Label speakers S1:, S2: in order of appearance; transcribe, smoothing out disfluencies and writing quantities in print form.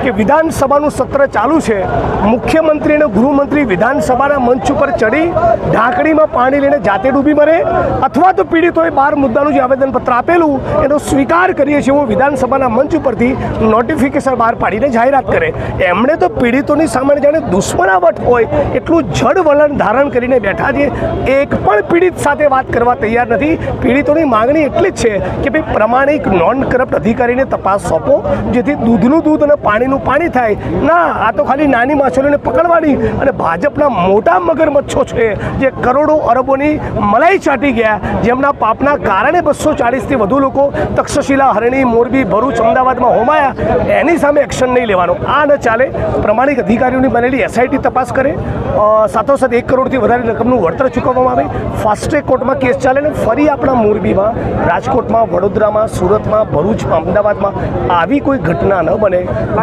S1: કે વિધાનસભાનું સત્ર ચાલુ છે, મુખ્યમંત્રી અને ગૃહમંત્રી વિધાનસભાના મંચ ઉપર ચડી ઢાંકણીમાં પાણી લઈને જાતે ડૂબી મરે, અથવા તો પીડિતોએ 12 મુદ્દાનું જે આવેદનપત્ર આપેલું એનો સ્વીકાર કરીએ છીએ એવું વિધાનસભાના મંચ ઉપરથી નોટિફિકેશન બહાર પાડીને જાહેરાત કરે. એમણે તો પીડિતોની સામે જાણે દુશ્મનાવટ હોય એટલું જડ વલણ ધારણ કરીને બેઠા છે. એક પણ પીડિત સાથે વાત કરવા તૈયાર નથી. પીડિતોની માંગણી એટલી જ છે કે ભાઈ પ્રમાણિક નોન કરપ્ટ અધિકારીને તપાસ સોંપો, જેથી દૂધનું દૂધ અને પાણીનું પાણી થાય. ના, આ તો ખાલી નાની માછલીઓને પકડવાની અને ભાજપના મોટા મગરમચ્છો છે જે કરોડો અરબોની મલાઈ ચાટી ગયા, જેમના પાપના કારણે 240થી વધુ લોકો તક્ષશિલા, હરણી, મોરબી, ભરૂચ, અમદાવાદમાં હોમાયા. એની સામે એક્શન નહીં લેવાનું. આ ન ચાલે. પ્રમાણિક અધિકારીઓની બનેલી એસઆઈટી તપાસ કરે, સાથોસાથ 1 કરોડથી વધારે રકમનું વળતર ચૂકવવામાં આવે, ફાસ્ટ ટ્રેક કોર્ટમાં કેસ ચાલે ને ફરી આપણા મોરબીમાં, રાજકોટમાં, વડોદરામાં, સુરતમાં, ભરૂચમાં, અમદાવાદમાં આવી કોઈ ઘટના ન બને.